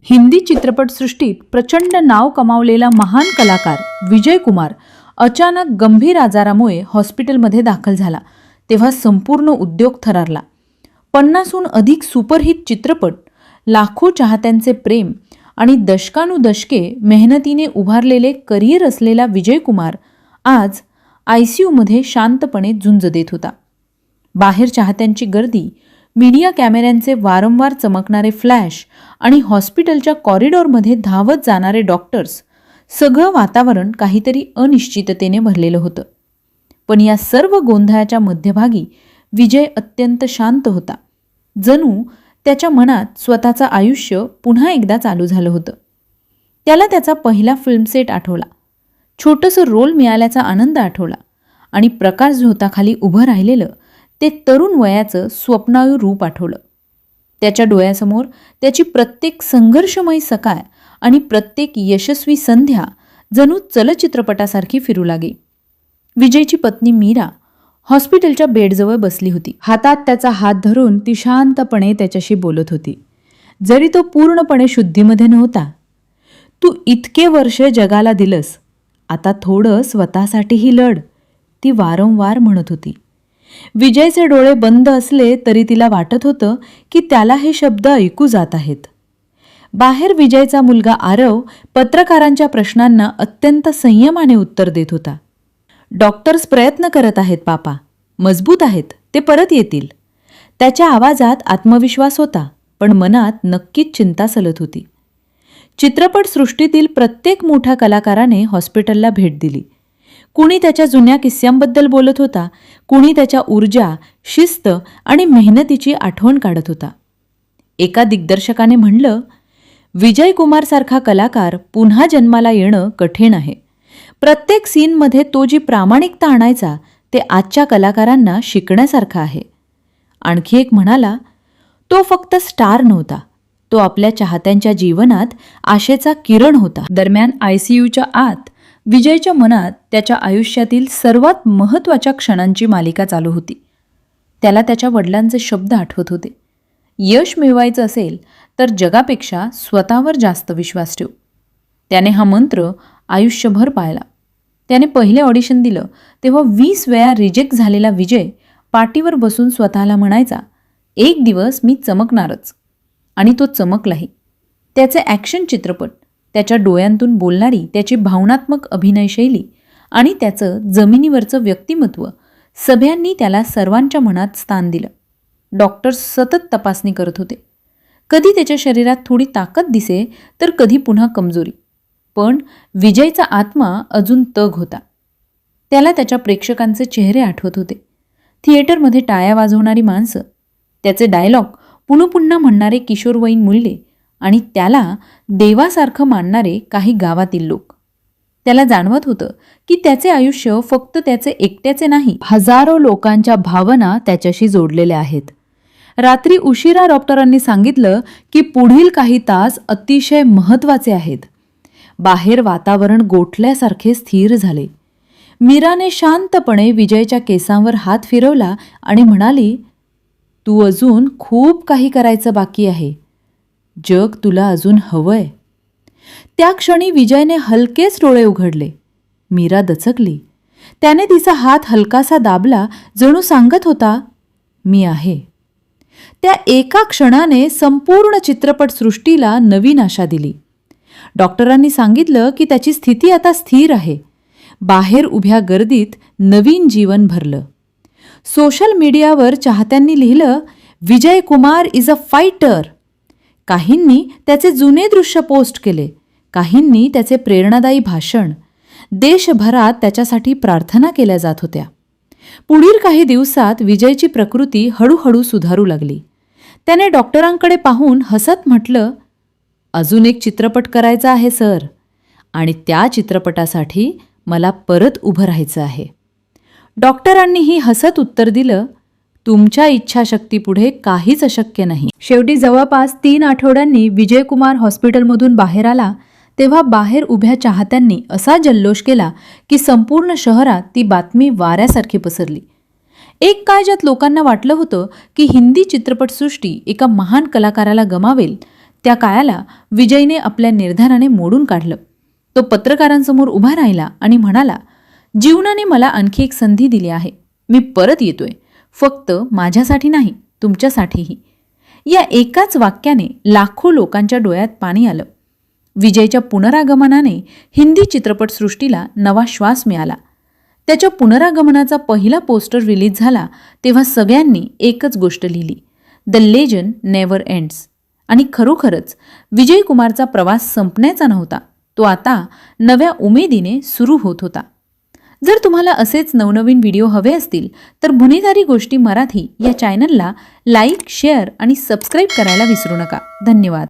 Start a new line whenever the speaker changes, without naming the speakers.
हिंदी चित्रपटसृष्टीत प्रचंड नाव कमावलेला महान कलाकार विजय कुमार अचानक गंभीर आजारामुळे हॉस्पिटलमध्ये दाखल झाला तेव्हा संपूर्ण उद्योग थरारला. 50हून अधिक सुपरहिट चित्रपट, लाखो चाहत्यांचे प्रेम आणि दशकानुदशके मेहनतीने उभारलेले करिअर असलेला विजय कुमार आज ICUमध्ये शांतपणे झुंज देत होता. बाहेर चाहत्यांची गर्दी, मीडिया कॅमेऱ्यांचे वारंवार चमकणारे फ्लॅश आणि हॉस्पिटलच्या कॉरिडॉरमध्ये धावत जाणारे डॉक्टर्स, सगळं वातावरण काहीतरी अनिश्चिततेने भरलेलं होतं. पण या सर्व गोंधळाच्या मध्यभागी विजय अत्यंत शांत होता. जणू त्याच्या मनात स्वतःचं आयुष्य पुन्हा एकदा चालू झालं होतं. त्याला त्याचा पहिला फिल्म सेट आठवला, छोटंसं रोल मिळाल्याचा आनंद आठवला आणि प्रकाश झोताखाली उभं राहिलेलं ते तरुण वयाचं स्वप्नाळू रूप आठवलं. त्याच्या डोळ्यासमोर त्याची प्रत्येक संघर्षमय सकाळ आणि प्रत्येक यशस्वी संध्या जणू चलचित्रपटासारखी फिरू लागली. विजयची पत्नी मीरा हॉस्पिटलच्या बेडजवळ बसली होती. हातात त्याचा हात धरून ती शांतपणे त्याच्याशी बोलत होती. जरी तो पूर्णपणे शुद्धीमध्ये नव्हता. तू इतके वर्ष जगाला दिलंस, आता थोडं स्वतःसाठीही लढ, ती वारंवार म्हणत होती. विजयचे डोळे बंद असले तरी तिला वाटत होतं की त्याला हे शब्द ऐकू जात आहेत. बाहेर विजयचा मुलगा आरव पत्रकारांच्या प्रश्नांना अत्यंत संयमाने उत्तर देत होता. डॉक्टर्स प्रयत्न करत आहेत पापा, मजबूत आहेत, ते परत येतील. त्याच्या आवाजात आत्मविश्वास होता, पण मनात नक्कीच चिंता सलत होती. चित्रपटसृष्टीतील प्रत्येक मोठ्या कलाकाराने हॉस्पिटलला भेट दिली. कुणी त्याच्या जुन्या किस्स्यांबद्दल बोलत होता, कुणी त्याच्या ऊर्जा, शिस्त आणि मेहनतीची आठवण काढत होता. एका दिग्दर्शकाने म्हणलं, विजय कुमारसारखा कलाकार पुन्हा जन्माला येणं कठीण आहे. प्रत्येक सीनमध्ये तो जी प्रामाणिकता आणायचा ते आजच्या कलाकारांना शिकण्यासारखं आहे. आणखी एक म्हणाला, तो फक्त स्टार नव्हता, तो आपल्या चाहत्यांच्या जीवनात आशेचा किरण होता. दरम्यान ICUच्या आत विजयच्या मनात त्याच्या आयुष्यातील सर्वात महत्त्वाच्या क्षणांची मालिका चालू होती. त्याला त्याच्या वडिलांचे शब्द आठवत होते, यश मिळवायचं असेल तर जगापेक्षा स्वतःवर जास्त विश्वास ठेव. त्याने हा मंत्र आयुष्यभर पाळला. त्याने पहिले ऑडिशन दिलं तेव्हा 20 वेळा रिजेक्ट झालेला विजय पाठीवर बसून स्वतःला म्हणायचा, एक दिवस मी चमकणारच. आणि तो चमकलाही. त्याचे ॲक्शन चित्रपट, त्याच्या डोळ्यांतून बोलणारी त्याची भावनात्मक अभिनयशैली आणि त्याचं जमिनीवरचं व्यक्तिमत्व, सगळ्यांनी त्याला सर्वांच्या मनात स्थान दिलं. डॉक्टर्स सतत तपासणी करत होते. कधी त्याच्या शरीरात थोडी ताकद दिसे तर कधी पुन्हा कमजोरी. पण विजयचा आत्मा अजून तग होता. त्याला त्याच्या प्रेक्षकांचे चेहरे आठवत होते. थिएटरमध्ये टाळ्या वाजवणारी माणसं, त्याचे डायलॉग पुन्हा म्हणणारे किशोरवयीन मुले आणि त्याला देवासारखं मानणारे काही गावातील लोक. त्याला जाणवत होतं की त्याचे आयुष्य फक्त त्याचे एकट्याचे नाही, हजारो लोकांच्या भावना त्याच्याशी जोडलेल्या आहेत. रात्री उशिरा डॉक्टरांनी सांगितलं की पुढील काही तास अतिशय महत्त्वाचे आहेत. बाहेर वातावरण गोठल्यासारखे स्थिर झाले. मीराने शांतपणे विजयच्या केसांवर हात फिरवला आणि म्हणाली, तू अजून खूप काही करायचं बाकी आहे. जग तुला अजून हवंय. त्या क्षणी विजयने हलकेच डोळे उघडले. मीरा दचकली. त्याने तिचा हात हलकासा दाबला, जणू सांगत होता, मी आहे. त्या एका क्षणाने संपूर्ण चित्रपटसृष्टीला नवीन आशा दिली. डॉक्टरांनी सांगितलं की त्याची स्थिती आता स्थिर आहे. बाहेर उभ्या गर्दीत नवीन जीवन भरलं. सोशल मीडियावर चाहत्यांनी लिहिलं, Vijay Kumar is a fighter. काहींनी त्याचे जुने दृश्य पोस्ट केले, काहींनी त्याचे प्रेरणादायी भाषण. देशभरात त्याच्यासाठी प्रार्थना केल्या जात होत्या. पुढील काही दिवसात विजयची प्रकृती हळूहळू सुधारू लागली. त्याने डॉक्टरांकडे पाहून हसत म्हटलं, अजून एक चित्रपट करायचा आहे सर, आणि त्या चित्रपटासाठी मला परत उभं राहायचं आहे. डॉक्टरांनीही हसत उत्तर दिलं, तुमच्या इच्छाशक्तीपुढे काहीच अशक्य नाही. शेवटी जवळपास 3 आठवड्यांनी विजय कुमार हॉस्पिटलमधून बाहेर आला तेव्हा बाहेर उभ्या चाहत्यांनी असा जल्लोष केला की संपूर्ण शहरात ती बातमी वाऱ्यासारखी पसरली. एक काळ ज्यात लोकांना वाटलं होतं की हिंदी चित्रपटसृष्टी एका महान कलाकाराला गमावेल, त्या काळाला विजयने आपल्या निर्धाराने मोडून काढलं. तो पत्रकारांसमोर उभा राहिला आणि म्हणाला, जीवनाने मला आणखी एक संधी दिली आहे. मी परत येतोय. फक्त माझ्यासाठी नाही, तुमच्यासाठीही. या एकाच वाक्याने लाखो लोकांच्या डोळ्यात पाणी आलं. विजयच्या पुनरागमनाने हिंदी चित्रपटसृष्टीला नवा श्वास मिळाला. त्याच्या पुनरागमनाचा पहिला पोस्टर रिलीज झाला तेव्हा सगळ्यांनी एकच गोष्ट लिहिली, द लेजंड नेव्हर एंड्स. आणि खरोखरच विजय कुमारचा प्रवास संपण्याचा नव्हता, तो आता नव्या उमेदीने सुरू होत होता. जर तुम्हाला असेच नवनवीन व्हिडिओ हवे असतील तर गुन्हेगारी गोष्टी मराठी या चॅनलला लाईक, शेअर आणि सबस्क्राईब करायला विसरू नका. धन्यवाद.